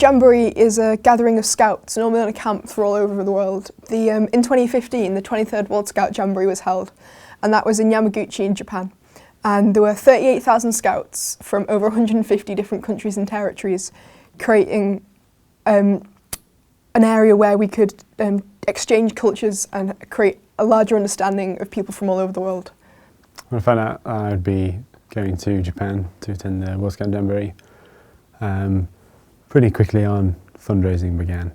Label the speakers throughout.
Speaker 1: Jamboree is a gathering of scouts, normally on a camp for all over the world. In 2015, the 23rd World Scout Jamboree was held, and that was in Yamaguchi in Japan. And there were 38,000 scouts from over 150 different countries and territories, creating an area where we could exchange cultures and create a larger understanding of people from all over the world.
Speaker 2: When I found out I would be going to Japan to attend the World Scout Jamboree, pretty quickly on, fundraising began.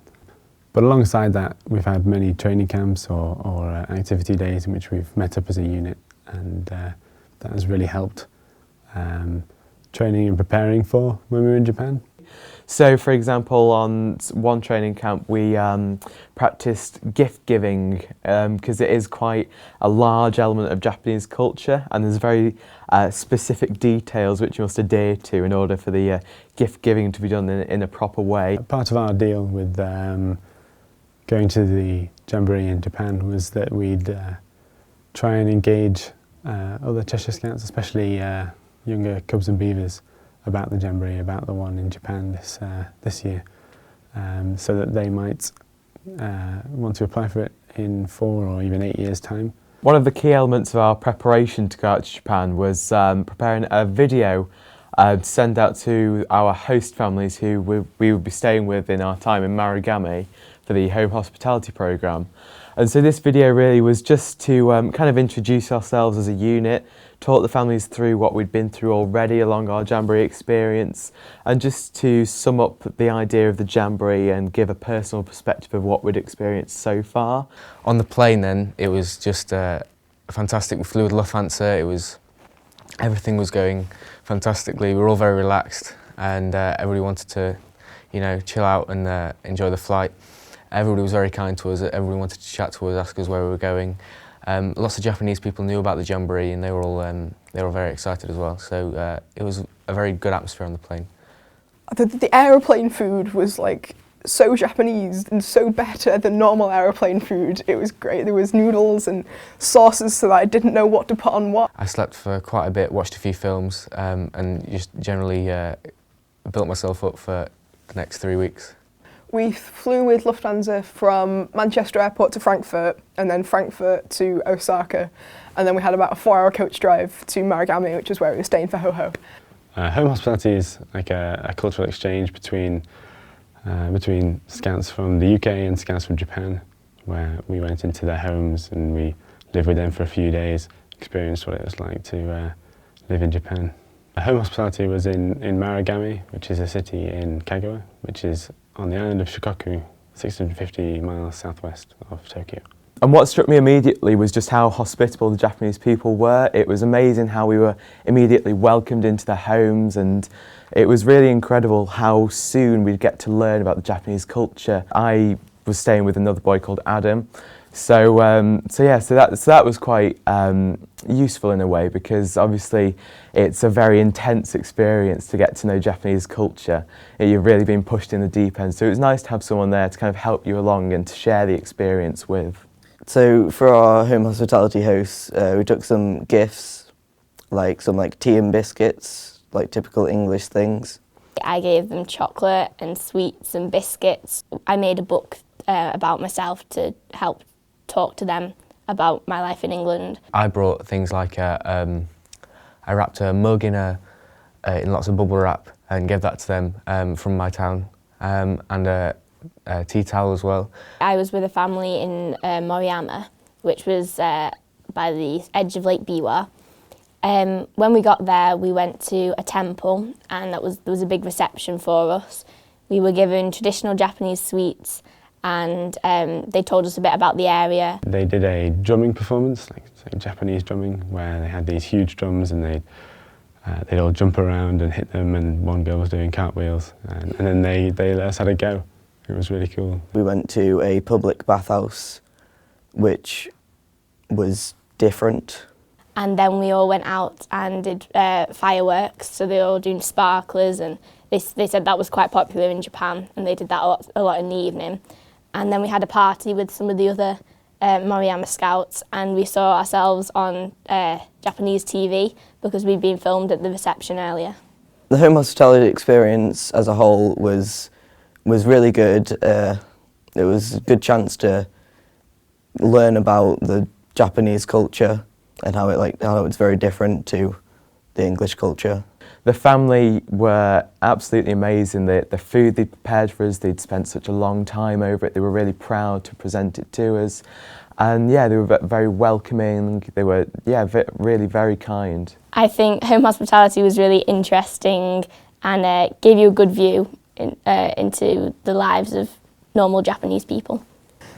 Speaker 2: But alongside that, we've had many training camps or activity days in which we've met up as a unit, and that has really helped training and preparing for when we were in Japan.
Speaker 3: So, for example, on one training camp we practiced gift giving because it is quite a large element of Japanese culture, and there's very specific details which you must adhere to in order for the gift giving to be done in a proper way.
Speaker 2: Part of our deal with going to the Jamboree in Japan was that we'd try and engage other Cheshire Scouts, especially younger Cubs and Beavers, about the Jamboree, about the one in Japan this year, so that they might want to apply for it in 4 or even 8 years' time.
Speaker 3: One of the key elements of our preparation to go out to Japan was preparing a video to send out to our host families who we would be staying with in our time in Marugame for the home hospitality programme. And so this video really was just to kind of introduce ourselves as a unit, talk the families through what we'd been through already along our Jamboree experience, and just to sum up the idea of the Jamboree and give a personal perspective of what we'd experienced so far.
Speaker 4: On the plane then, it was just fantastic. We flew with Lufthansa. Everything was going fantastically. We were all very relaxed, and everybody wanted to, chill out and enjoy the flight. Everybody was very kind to us. Everybody wanted to chat to us, ask us where we were going. Lots of Japanese people knew about the Jamboree, and they were all very excited as well. So it was a very good atmosphere on the plane.
Speaker 1: The aeroplane food was like so Japanese and so better than normal aeroplane food. It was great. There was noodles and sauces, so that I didn't know what to put on what.
Speaker 4: I slept for quite a bit, watched a few films, and just generally built myself up for the next 3 weeks.
Speaker 1: We flew with Lufthansa from Manchester Airport to Frankfurt, and then Frankfurt to Osaka, and then we had about a 4-hour coach drive to Marugame, which is where we were staying for Ho-Ho.
Speaker 2: Home hospitality is like a cultural exchange between scouts from the UK and scouts from Japan, where we went into their homes and we lived with them for a few days, experienced what it was like to live in Japan. Home hospitality was in Marugame, which is a city in Kagawa, which is on the island of Shikoku, 650 miles southwest of Tokyo.
Speaker 3: And what struck me immediately was just how hospitable the Japanese people were. It was amazing how we were immediately welcomed into their homes, and it was really incredible how soon we'd get to learn about the Japanese culture. I was staying with another boy called Adam, so that was quite useful in a way, because obviously it's a very intense experience to get to know Japanese culture. You've really been pushed in the deep end, so it was nice to have someone there to kind of help you along and to share the experience with.
Speaker 5: So for our home hospitality hosts, we took some gifts, like some tea and biscuits, like typical English things.
Speaker 6: I gave them chocolate and sweets and biscuits. I made a book about myself to help talk to them about my life in England.
Speaker 4: I brought things like I wrapped a mug in lots of bubble wrap and gave that to them from my town, and a tea towel as well.
Speaker 6: I was with a family in Moriyama, which was by the edge of Lake Biwa. When we got there, we went to a temple, and there was a big reception for us. We were given traditional Japanese sweets, and they told us a bit about the area.
Speaker 2: They did a drumming performance, like Japanese drumming, where they had these huge drums and they'd all jump around and hit them, and one girl was doing cartwheels, and then they let us have a go. It was really cool.
Speaker 5: We went to a public bathhouse, which was different.
Speaker 6: And then we all went out and did fireworks, so they were all doing sparklers, and they said that was quite popular in Japan, and they did that a lot in the evening. And then we had a party with some of the other Moriyama Scouts, and we saw ourselves on Japanese TV because we'd been filmed at the reception earlier.
Speaker 5: The home hospitality experience as a whole was was really good. It was a good chance to learn about the Japanese culture and how it's very different to the English culture.
Speaker 3: The family were absolutely amazing. The food they'd prepared for us, they'd spent such a long time over it. They were really proud to present it to us. And yeah, they were very welcoming. They were, really very kind.
Speaker 6: I think home hospitality was really interesting and gave you a good view into the lives of normal Japanese people.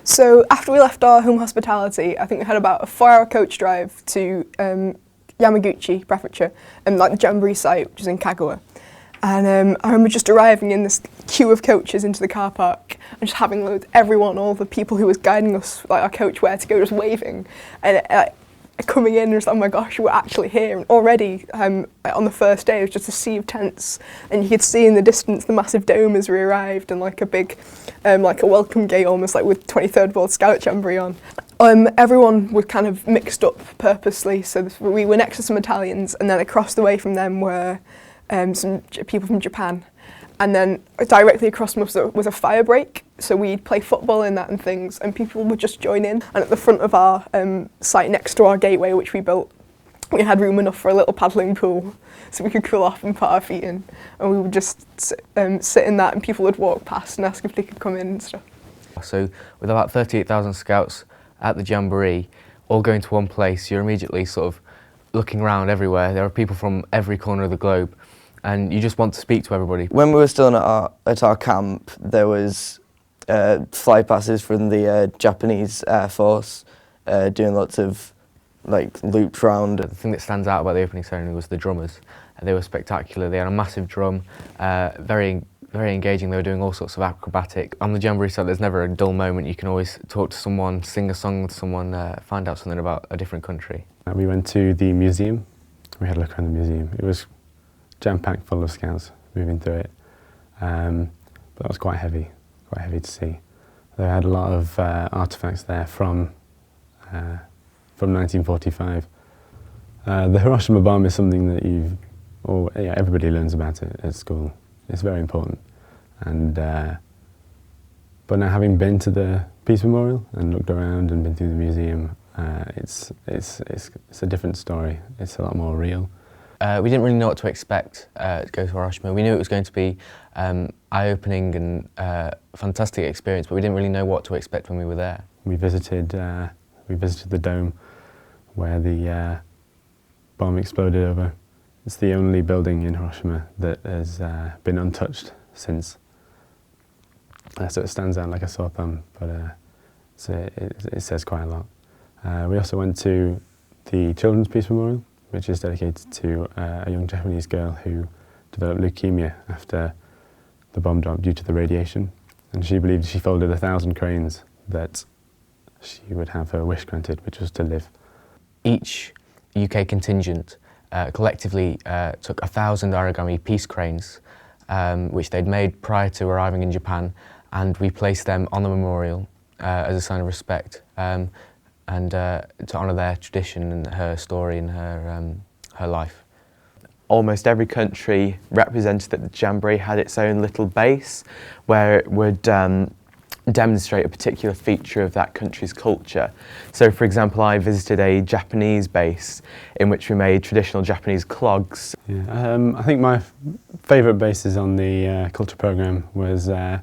Speaker 1: So after we left our home hospitality, I think we had about a 4-hour coach drive to Yamaguchi Prefecture, and like the Jamboree site, which is in Kagawa. And I remember just arriving in this queue of coaches into the car park and just having everyone, all the people who was guiding us, like our coach where to go, just waving. And coming in and just, oh my gosh, we're actually here. And already on the first day, it was just a sea of tents. And you could see in the distance the massive dome as we arrived, and like a big, like a welcome gate almost, like with 23rd World Scout Jamboree on. Everyone was kind of mixed up purposely. So we were next to some Italians, and then across the way from them were some people from Japan. And then directly across from us was a fire break, so we'd play football in that and things, and people would just join in. And at the front of our site next to our gateway, which we built, we had room enough for a little paddling pool, so we could cool off and put our feet in. And we would just sit in that, and people would walk past and ask if they could come in and stuff.
Speaker 4: So with about 38,000 scouts at the Jamboree, all going to one place, you're immediately sort of looking around everywhere. There are people from every corner of the globe, and you just want to speak to everybody.
Speaker 5: When we were still at our camp, there was fly passes from the Japanese Air Force doing lots of loops round.
Speaker 4: The thing that stands out about the opening ceremony was the drummers. They were spectacular. They had a massive drum, very engaging. They were doing all sorts of acrobatic. On the Jamboree site, there's never a dull moment. You can always talk to someone, sing a song with someone, find out something about a different country.
Speaker 2: We went to the museum. We had a look around the museum. It was jam-packed full of scouts moving through it, but that was quite heavy to see. They had a lot of artefacts there from 1945. The Hiroshima bomb is something that everybody learns about it at school. It's very important, and but now having been to the Peace Memorial and looked around and been through the museum, it's a different story. It's a lot more real.
Speaker 4: We didn't really know what to expect to go to Hiroshima. We knew it was going to be eye-opening and fantastic experience, but we didn't really know what to expect when we were there.
Speaker 2: We visited the dome where the bomb exploded over. It's the only building in Hiroshima that has been untouched since. So it stands out like a sore thumb, but it says quite a lot. We also went to the Children's Peace Memorial, which is dedicated to a young Japanese girl who developed leukemia after the bomb dropped due to the radiation. And she believed she folded 1,000 cranes that she would have her wish granted, which was to live.
Speaker 4: Each UK contingent collectively took 1,000 origami peace cranes, which they'd made prior to arriving in Japan, and we placed them on the memorial as a sign of respect. And to honour their tradition and her story and her life. Almost every country represented at the Jamboree had its own little base where it would demonstrate a particular feature of that country's culture. So for example, I visited a Japanese base in which we made traditional Japanese clogs.
Speaker 2: Yeah, I think my favourite bases on the culture programme was a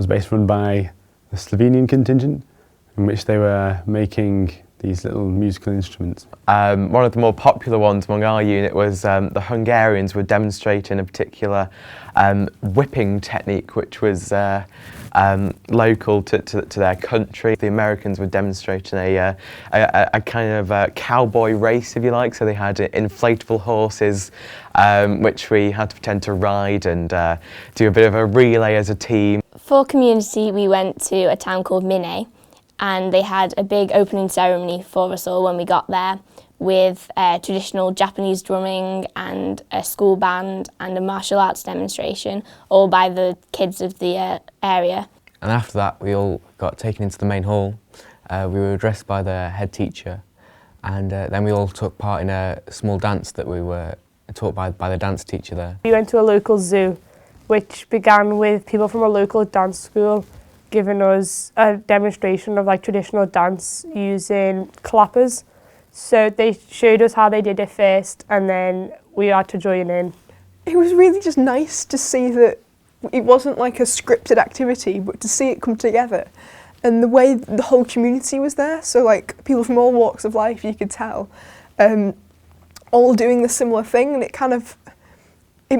Speaker 2: base run by the Slovenian contingent, in which they were making these little musical instruments.
Speaker 3: One of the more popular ones among our unit was the Hungarians were demonstrating a particular whipping technique which was local to their country. The Americans were demonstrating a kind of cowboy race, if you like, so they had inflatable horses which we had to pretend to ride and do a bit of a relay as a team.
Speaker 6: For community, we went to a town called Mine, and they had a big opening ceremony for us all when we got there, with traditional Japanese drumming and a school band and a martial arts demonstration, all by the kids of the area.
Speaker 4: And after that, we all got taken into the main hall. We were addressed by the head teacher, and then we all took part in a small dance that we were taught by the dance teacher there.
Speaker 7: We went to a local zoo which began with people from a local dance school giving us a demonstration of like traditional dance using clappers. So they showed us how they did it first, and then we had to join in.
Speaker 1: It was really just nice to see that it wasn't like a scripted activity, but to see it come together. And the way the whole community was there, so like people from all walks of life, you could tell, all doing the similar thing, and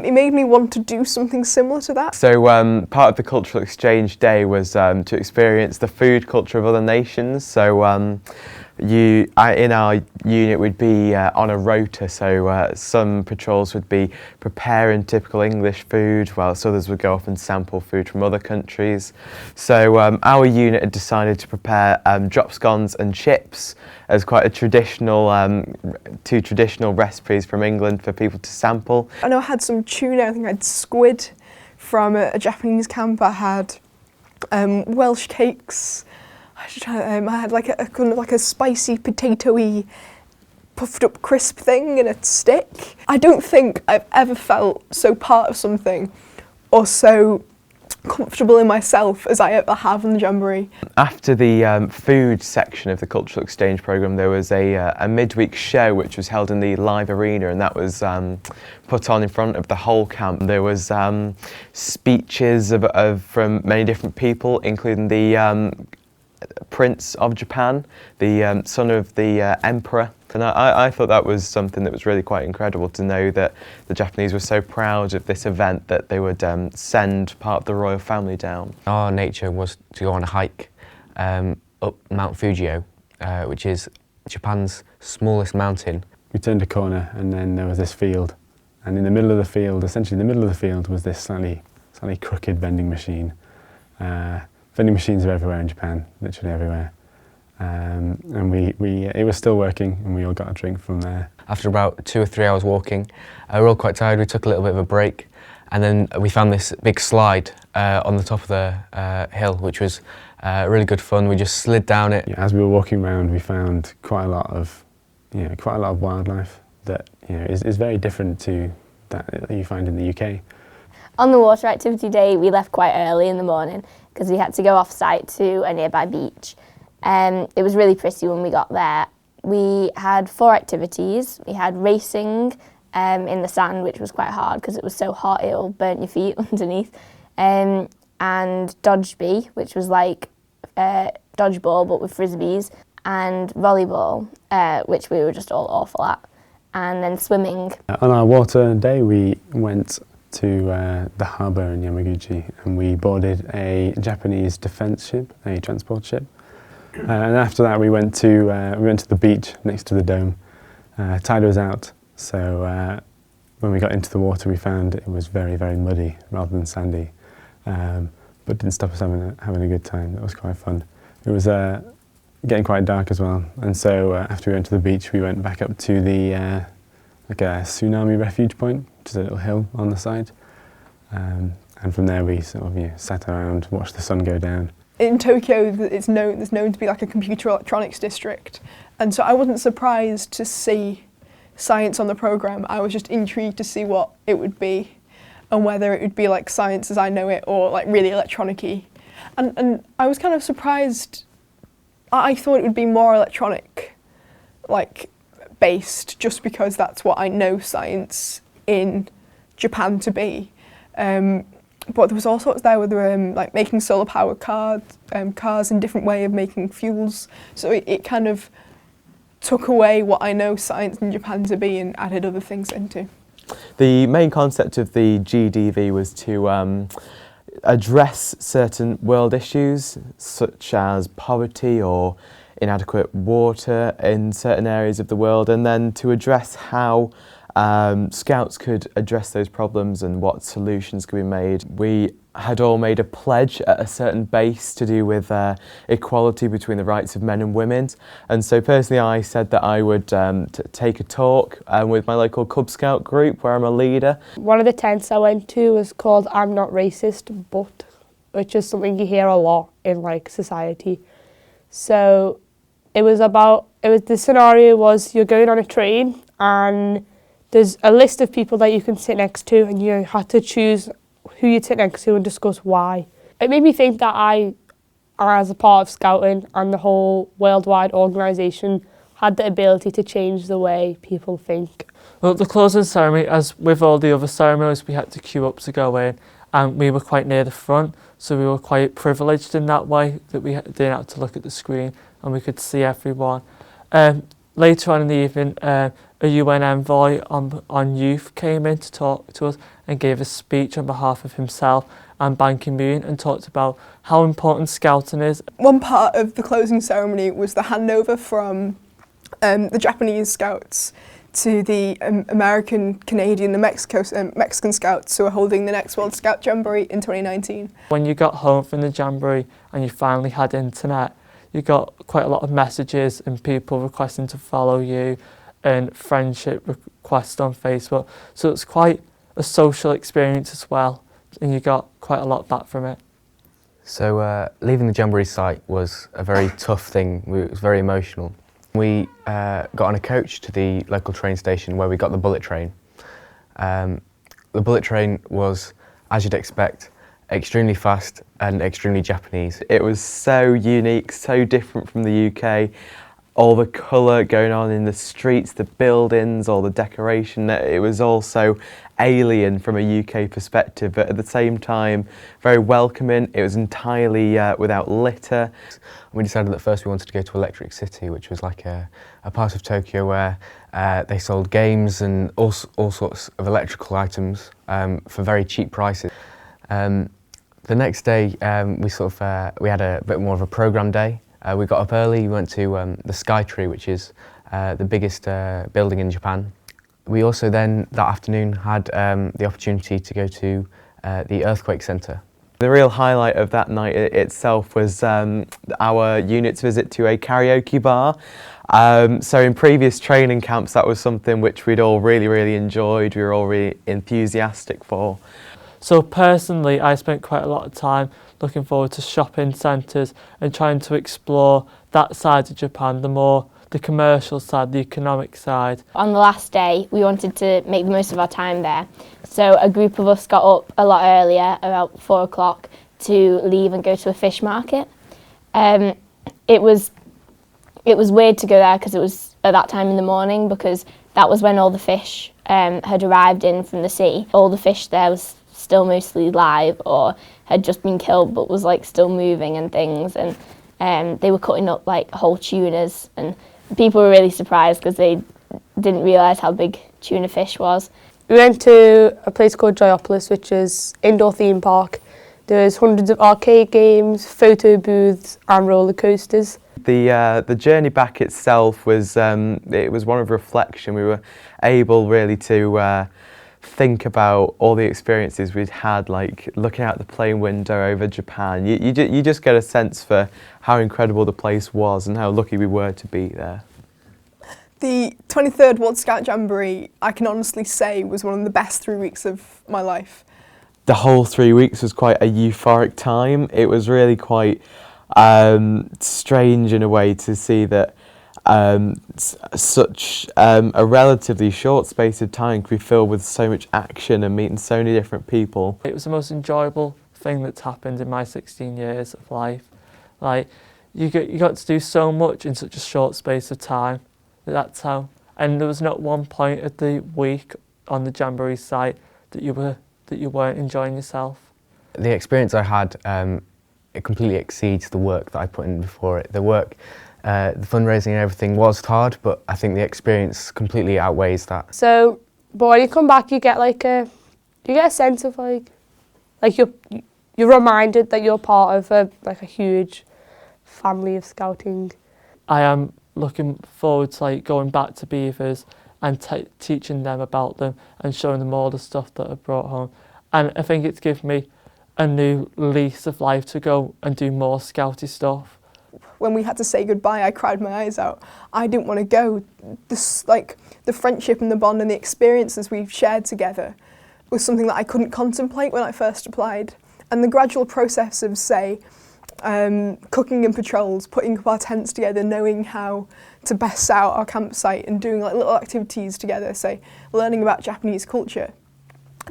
Speaker 1: it made me want to do something similar to that.
Speaker 3: So part of the cultural exchange day was to experience the food culture of other nations. So in our unit we'd be on a rota, so some patrols would be preparing typical English food, whilst others would go off and sample food from other countries. So our unit had decided to prepare drop scones and chips as quite a traditional, two traditional recipes from England for people to sample.
Speaker 1: I know I had some tuna, I think I had squid from a Japanese camp, I had Welsh cakes, I had like a kind of like a spicy potato-y puffed up crisp thing in a stick. I don't think I've ever felt so part of something or so comfortable in myself as I ever have in the Jamboree.
Speaker 3: After the food section of the cultural exchange programme, there was a midweek show which was held in the live arena, and that was put on in front of the whole camp. There was speeches from many different people, including the Prince of Japan, the son of the Emperor. And I thought that was something that was really quite incredible, to know that the Japanese were so proud of this event that they would send part of the royal family down.
Speaker 4: Our nature was to go on a hike up Mount Fuji, which is Japan's smallest mountain.
Speaker 2: We turned a corner and then there was this field, and in the middle of the field, essentially in the middle of the field, was this slightly crooked vending machine. Vending machines are everywhere in Japan, literally everywhere. And it was still working, and we all got a drink from there.
Speaker 4: After about 2 or 3 hours walking, we were all quite tired. We took a little bit of a break, and then we found this big slide on the top of the hill, which was really good fun. We just slid down it.
Speaker 2: Yeah, as we were walking around, we found quite a lot of wildlife that is very different to that you find in the UK.
Speaker 6: On the water activity day, we left quite early in the morning because we had to go off-site to a nearby beach. It was really pretty when we got there. We had 4 activities. We had racing in the sand, which was quite hard because it was so hot it all burnt your feet underneath. And dodgebee, which was like dodgeball but with frisbees, and volleyball, which we were just all awful at, and then swimming.
Speaker 2: On our water day, we went to the harbour in Yamaguchi, and we boarded a Japanese defence ship, a transport ship. And after that, we went to the beach next to the dome. Tide was out, so when we got into the water, we found it was very, very muddy rather than sandy, but didn't stop us having a good time. That was quite fun. It was getting quite dark as well, and so after we went to the beach, we went back up to the like a tsunami refuge point, which is a little hill on the side, and from there we sort of sat around, watched the sun go down.
Speaker 1: In Tokyo, there's known to be like a computer electronics district, and so I wasn't surprised to see science on the programme. I was just intrigued to see what it would be, and whether it would be like science as I know it, or like really electronic-y. And I was kind of surprised. I thought it would be more electronic, like based, just because that's what I know science in Japan to be. But there was all sorts there with like making solar powered cars and different way of making fuels. So it kind of took away what I know science in Japan to be and added other things into.
Speaker 3: The main concept of the GDV was to address certain world issues such as poverty or inadequate water in certain areas of the world, and then to address how Scouts could address those problems and what solutions could be made. We had all made a pledge at a certain base to do with equality between the rights of men and women, and so personally I said that I would take a talk with my local Cub Scout group where I'm a leader.
Speaker 7: One of the tents I went to was called I'm Not Racist But, which is something you hear a lot in like society. So the scenario was you're going on a train and there's a list of people that you can sit next to, and you had to choose who you sit next to and discuss why. It made me think that I, as a part of Scouting and the whole worldwide organisation, had the ability to change the way people think.
Speaker 8: Well, the closing ceremony, as with all the other ceremonies, we had to queue up to go in, and we were quite near the front, so we were quite privileged in that way that we didn't have to look at the screen and we could see everyone. Later on in the evening, a UN envoy on youth came in to talk to us and gave a speech on behalf of himself and Ban Ki-moon and talked about how important Scouting is.
Speaker 1: One part of the closing ceremony was the handover from the Japanese Scouts to the American, Canadian and Mexican Scouts who are holding the next World Scout Jamboree in 2019.
Speaker 8: When you got home from the Jamboree and you finally had internet, you got quite a lot of messages and people requesting to follow you and friendship requests on Facebook. So it's quite a social experience as well, and you got quite a lot back from it.
Speaker 4: So leaving the Jamboree site was a very tough thing. It was very emotional. We got on a coach to the local train station where we got the bullet train. The bullet train was, as you'd expect, extremely fast and extremely Japanese. It was so unique, so different from the UK. All the colour going on in the streets, the buildings, all the decoration, it was all so alien from a UK perspective, but at the same time very welcoming. It was entirely without litter. We decided that first we wanted to go to Electric City, which was like a part of Tokyo where they sold games and all sorts of electrical items for very cheap prices. The next day we had a bit more of a programme day. We got up early, we went to the Sky Tree, which is the biggest building in Japan. We also then, that afternoon, had the opportunity to go to the Earthquake Centre. The real highlight of that night itself was our unit's visit to a karaoke bar. So in previous training camps, that was something which we'd all really enjoyed, we were all really enthusiastic for.
Speaker 8: So personally, I spent quite a lot of time looking forward to shopping centres and trying to explore that side of Japan, the commercial side, the economic side.
Speaker 6: On the last day, we wanted to make the most of our time there. So a group of us got up a lot earlier, about 4 o'clock, to leave and go to a fish market. It was weird to go there because it was at that time in the morning, because that was when all the fish had arrived in from the sea. All the fish there was still mostly live or had just been killed but was like still moving and things, and they were cutting up like whole tunas, and people were really surprised because they didn't realise how big tuna fish was.
Speaker 7: We went to a place called Joyopolis, which is indoor theme park. There's hundreds of arcade games, photo booths and roller coasters.
Speaker 3: The journey back itself was it was one of reflection. We were able really to think about all the experiences we'd had, like looking out the plane window over Japan. You just get a sense for how incredible the place was and how lucky we were to be there.
Speaker 1: The 23rd World Scout Jamboree, I can honestly say, was one of the best 3 weeks of my life.
Speaker 3: The whole 3 weeks was quite a euphoric time. It was really quite strange in a way to see that such a relatively short space of time could be filled with so much action and meeting so many different people.
Speaker 8: It was the most enjoyable thing that's happened in my 16 years of life. Like, you got to do so much in such a short space of time. That's how. And there was not one point of the week on the Jamboree site that you weren't enjoying yourself.
Speaker 4: The experience I had, it completely exceeds the work that I put in before it. The work, the fundraising and everything was hard, but I think the experience completely outweighs that.
Speaker 7: So, but when you come back, you get a sense of like you're reminded that you're part of a huge family of scouting.
Speaker 8: I am looking forward to like going back to Beavers and teaching them about them and showing them all the stuff that I brought home. And I think it's given me a new lease of life to go and do more scouty stuff.
Speaker 1: When we had to say goodbye, I cried my eyes out. I didn't want to go. The friendship and the bond and the experiences we've shared together was something that I couldn't contemplate when I first applied. And the gradual process of, say, cooking in patrols, putting up our tents together, knowing how to best out our campsite and doing like little activities together, say learning about Japanese culture.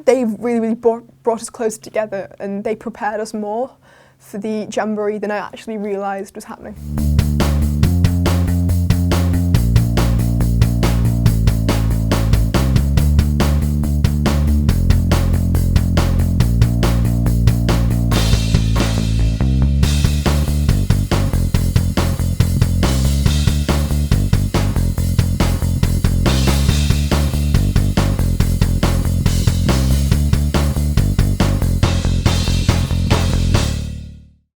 Speaker 1: they really brought us closer together, and they prepared us more for the Jamboree than I actually realised was happening.